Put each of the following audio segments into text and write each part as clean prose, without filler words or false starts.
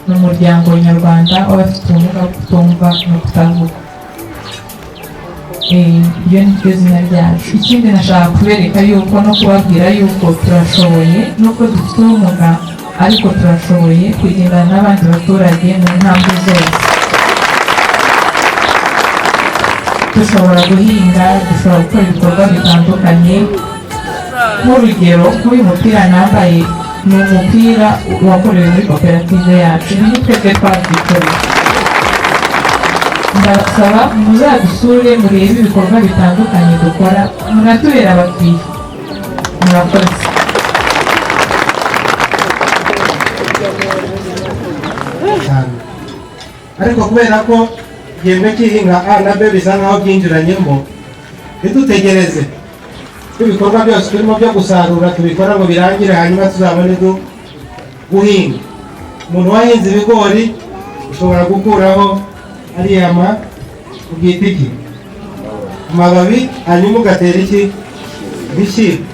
n'umuryango nyarwanda w'abafite ubumuga bwo kutumva no kutavuga. Iryo ni ryo zina ryacu. Ikindi nashaka kubereka yuko no kubabwira yuko turashoboye, nuko dufite ubumuga ariko turashoboye kugendana n'abandi baturage mu ntambwe zose. Dushobora guhinga, dushobora gukora ibikorwa bitandukanye. Nk'urugero, nk'uyu mupira nambaye ni umupira wakorewe muri koperative yacu, ni twebwe twabyikoreye. Ndabasaba muzadusure murebe ibikorwa bitandukanye dukora, munatubera abakiriya. Murakoze. Ariko kubera ko igihembwe cy'ihinga A na B bisa nkaho byinjiranyemo, ntidutegereze ibikorwa byose turimo byo gusarura tubikora ngo birangire hanyuma tuzabone guhinga. Umuntu wahinze ibigori ushobora gukuraho ariya ubyita iki, amababi, hanyuma ugatera iki, ibishyimbo.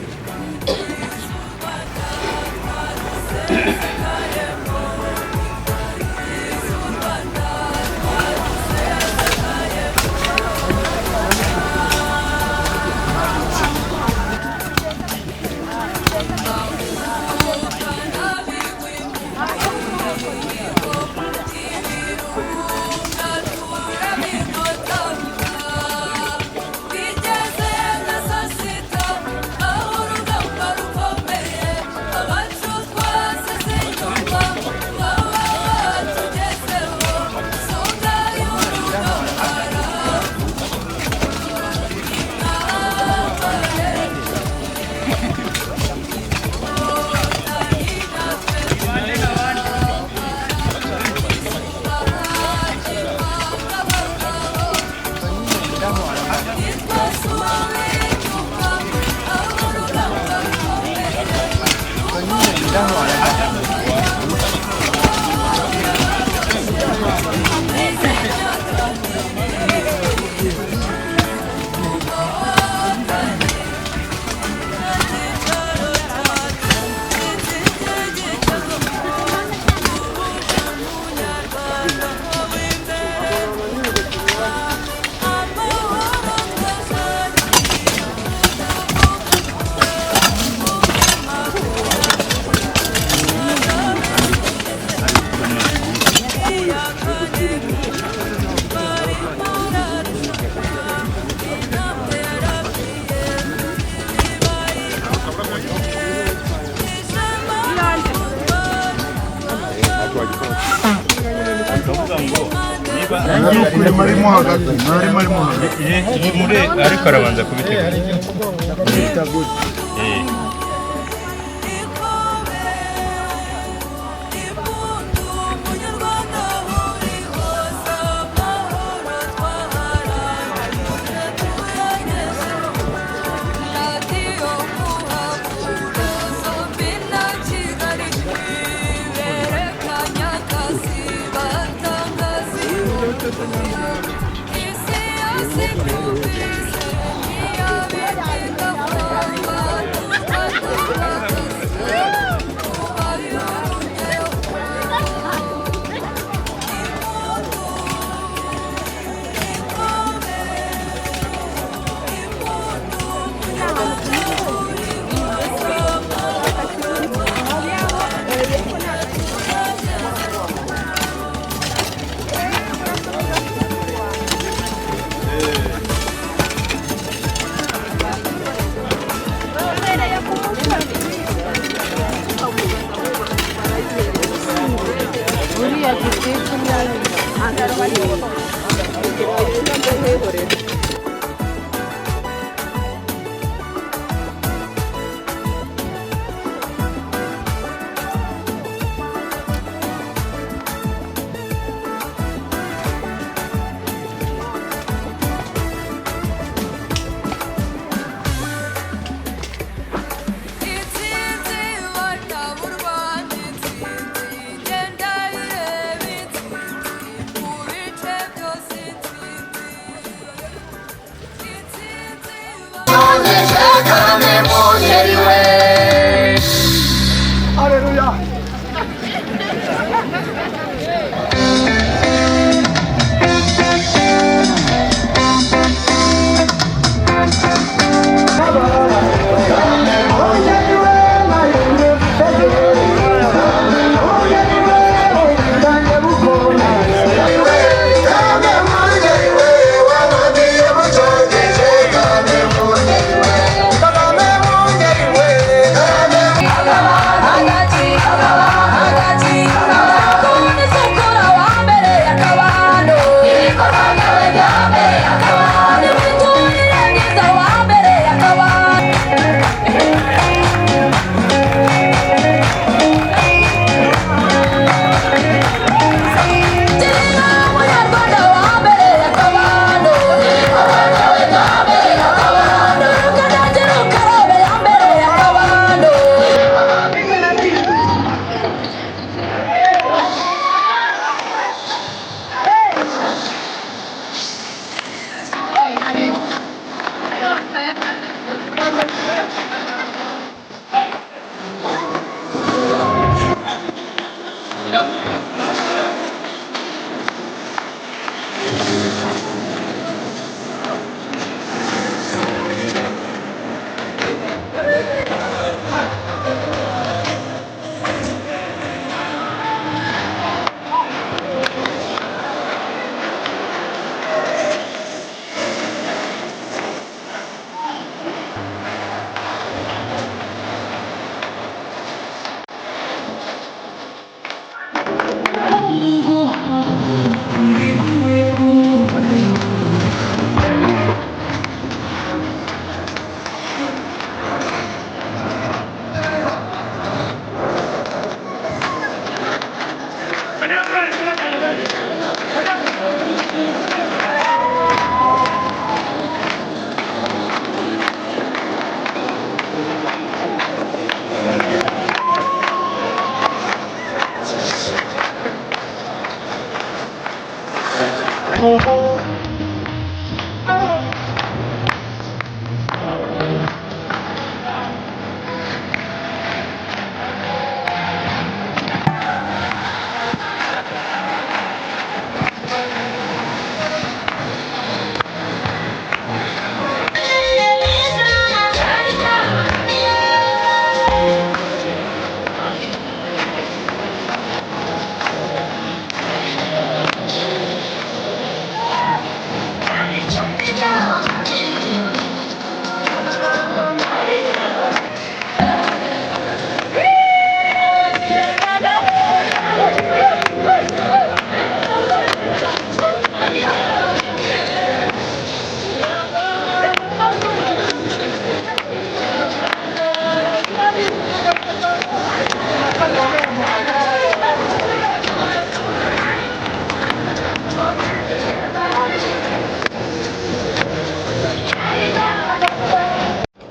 ariko arabanza kubitegura.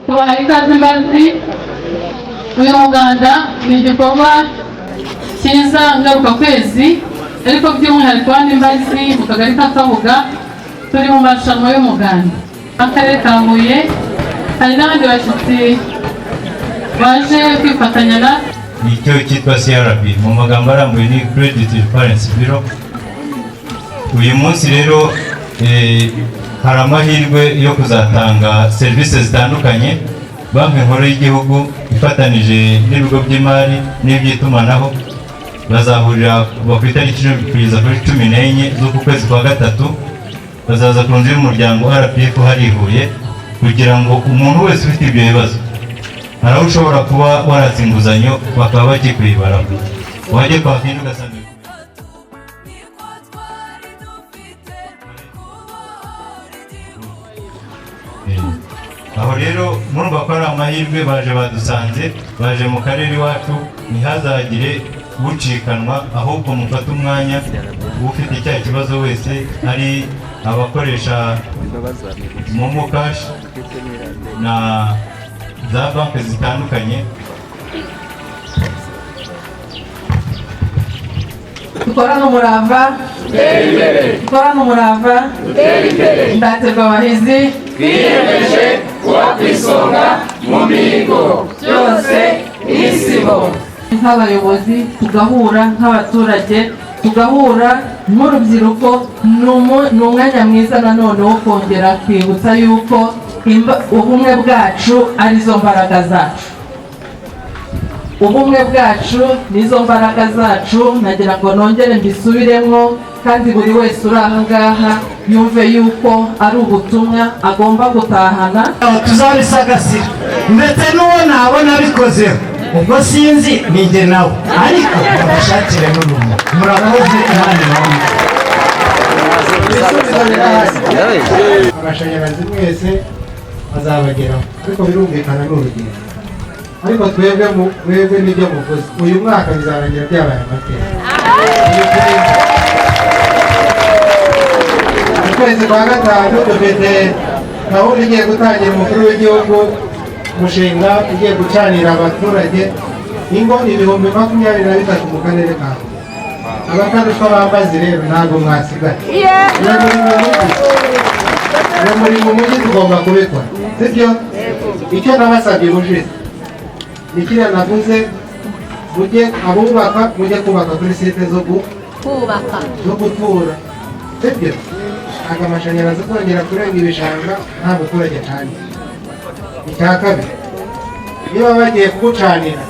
tubahaye ikaze mbazi. Uyu muganda ni igikorwa cyiza ngarukakwezi, ariko by'umwihariko hano Imbazi mu kagari ka Kabuga turi mu marushanwa y'umuganda. Akarere ka Huye hari n'abandi bashyitsi baje kwifatanya na icyo cyitwa CRB mu magambo arambuye ni Credit Reference Bureau. Uyu munsi rero hari amahirwe yo kuzatanga serivisi zitandukanye. Banki Nkuru y'Igihugu ifatanije n'ibigo by'imari n'iby'itumanaho bazahurira ku itariki 14 z'uku kwezi kwa gatatu, bazaza ku nzu y'umuryango RPF hari Huye kugira ngo umuntu wese ufite ibyo bibazo, hari aho ushobora kuba waratse inguzanyo bakaba bakikwibaraho, wajya kwa kindi ugasanga aho rero murumva ko ari amahirwe baje badusanze, baje mu karere iwacu, ntihazagire ucikanwa, ahubwo mufate umwanya ufite icya kibazo wese, ari abakoresha momo cash na za banki zitandukanye. dukorane umurava, dukorane umurava, ndaterwa abahizi, twiyemeje kuba ku isonga mu mihigo byose n'isibo. nk'abayobozi tugahura, nk'abaturage tugahura, nk'urubyiruko, ni umwanya mwiza nanone wo kongera kwibutsa yuko ubumwe bwacu arizo mbaraga zacu. Ubumwe bwacu nizo mbaraga zacu, nagira ngo nongere mbisubiremo, kandi buri wese uri aha ngaha yumve yuko ari ubutumwa agomba gutahana. Tuzabisagasira ndetse n'uwo nabona bikozeho, ubwo sinzi ninjye nawe, ariko abashakire n'urumu. Murakoze Imana nawe. Amashanyarazi mwese azabageraho, ariko birumvikana n'urugendo. Ariko twebwe n'ibyo muvuze, uyu mwaka bizarangira byabaye amateka. Mu kwezi kwa gatanu dufite gahunda igiye gutangira umukuru w'igihugu, umushinga ugiye gucanira abaturage ingo 23,000 mu karere ka Huye. Abakarushwa b'Ambazi rero ntabwo mwasigaye. Muri mu mujyi tugomba kubikora, sibyo? Icyo nabasabye ubushize ni kiriya navuze, mujye abubaka mujye kubaka kuri site zo gutura sibyo ntabwo amashanyarazi kongera kurenga ibishanga nta muturage cyane. Icya kabiri niba bagiye kugucanira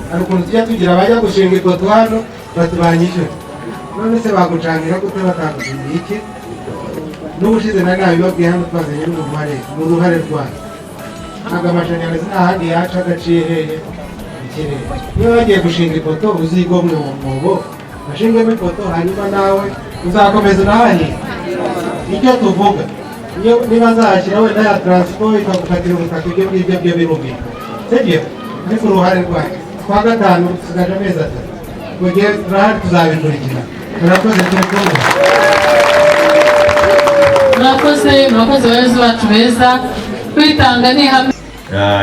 hari ukuntu tujya tugira bajya gushinga ipoto hano batubanyishyura none se bagucanira gute batandukanye iki n'ubushize na nabibabwiye hano twazanye mu ruhare rwayo. Ntabwo amashanyarazi nta handi yaca agaciye hehe ikirere. Niba bagiye gushinga ipoto uzigomwe mu mwobo bashingemo ipoto hanyuma nawe uzakomeza unahahinga. Icyo tuvuga niba nzahashyira wenda ya taransiporo ikagukatira ubutaka ibyo ngibyo byo birumvikana sibyo ariko uruhare rwayo kwa gatanu dusigaje amezi 3 mu gihe turahari tuzabikurikira. Murakoze turi kumwe. murakoze abayobozi bacu beza kwitanga ni hamwe.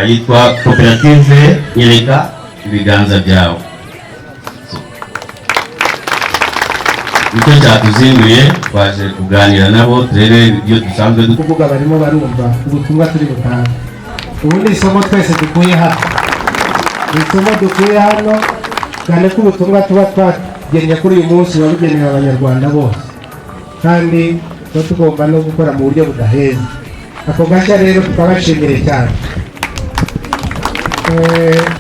Yitwa koperative Nyereka ibiganza byawe. Nicyo cyatuzinduye twaje kuganira nabo turebe ibyo dusanzwe kuvuga barimo barumva ubutumwa turi butanga. Ubundi isomo twese dukuye hano cyane ko ubutumwa tuba twagennye kuri uyu munsi wabugenewe abanyarwanda bose kandi tuba tugomba no gukora mu buryo budaheza. Ako gashya rero tukabashimire cyane.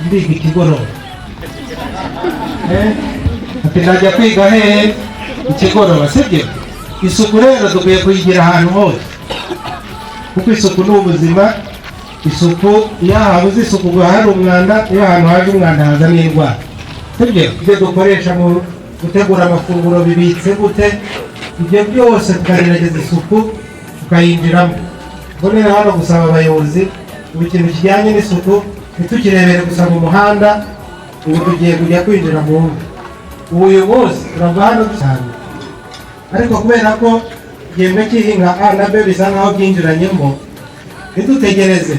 Ndiga ikigoroba ati najya kwiga hehe ikigoroba sibyo. Isuku rero dukwiye kuyigira ahantu hose kuko isuku ni ubuzima. Isuku iyo habuze isuku ngo hari umwanda, iyo ahantu haje umwanda haza n'indwara sibyo. Ibyo dukoresha mu gutegura amafunguro bibitse gute, ibyo byose tukagerageza isuku tukayinjiramo. Mbonera hano gusaba abayobozi buri kintu kijyanye n'isuku ntitukirebere gusa mu muhanda ubu tugiye kujya kwinjira mu ngo. Uyu munsi turava hano cyane ariko kubera ko igihembwe cy'ihinga A na B bisa nkaho byinjiranyemo ntidutegereze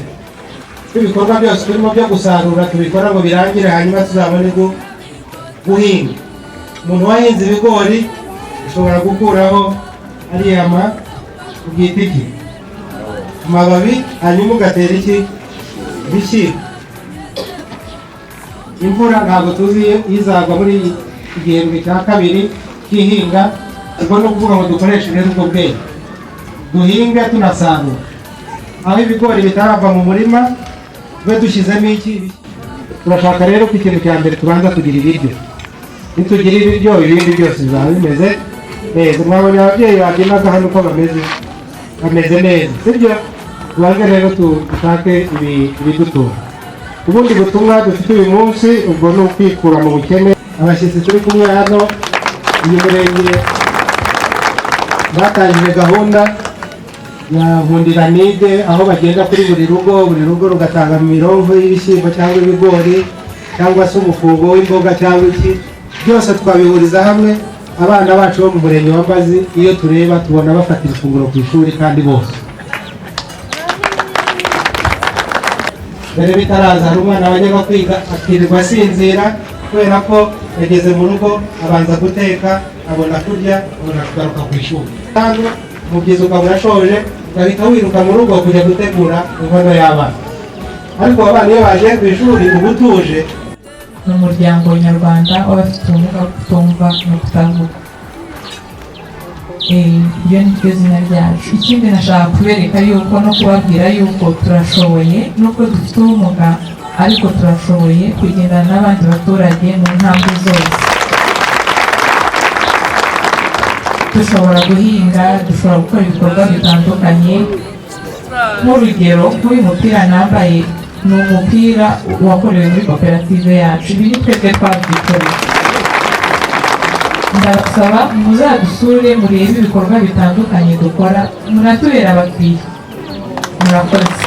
ibikorwa byose turimo byo gusarura tubikora ngo birangire hanyuma tuzabone guhinga. Umuntu wahinze ibigori ushobora gukuraho ariya ubwita iki amababi hanyuma ugatera iki ibishyimbo. Imvura ntabwo tuzi izagwa muri igihembwe cya kabiri cy'ihinga. Ubwo no kuvuga ngo dukoreshe rero ubwo bwenge duhinge tunasarura. Aho ibigori bitarava mu murima tube dushyizemo iki. Turashaka rero ko ikintu cya mbere tubanza kugira ibiryo. Nitugira ibiryo ibindi byose bizaba bimeze neza. Mwabonye ababyeyi baginaga hano uko bameze neza sibyo. Tubanze rero dushake ibidutunga. Ubundi butumwa dufite uyu munsi ubwo ni ukwikura mu bukene. Abashyitsi turi kumwe hano uyu murenge batangije gahunda ya Nkundiranide aho bagenda kuri buri rugo rugatanga mirongo y'ibishyimbo cyangwa ibigori cyangwa se umufungo w'imboga cyangwa iki byose twabihuriza hamwe. Abana bacu bo mu murenge wa Mbazi iyo tureba tubona bafatira ifunguro ku ishuri kandi bose. Mbere bitaraza hari umwana wajyaga kwiga akirirwa asinzira kubera ko yageze mu rugo abanza guteka abona kurya abona kugaruka ku ishuri. Kandi umubyizi ukaba urashoje ugahita wiruka mu rugo kujya gutegura inkono y'abana. Ariko abana iyo bagiye ku ishuri uba utuje. Ni umuryango nyarwanda w'abafite ubumuga bwo kutumva no kutavuga. Iyo ni ryo zina ryacu. Ikindi nashaka kubereka yuko no kubabwira yuko turashoboye nubwo dufite ubumuga ariko turashoboye kugendana n'abandi baturage mu ntambwe zose. Dushobora guhinga, dushobora gukora ibikorwa bitandukanye. Nk'urugero nk'uyu mupira nambaye ni umupira wakorewe muri koperative yacu. Ibi ni twebwe twabyikoreye. Ndabasaba muzadusure murebe ibikorwa bitandukanye dukora munatubera abakiriya. Murakoze.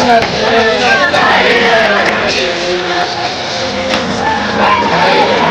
Thank you.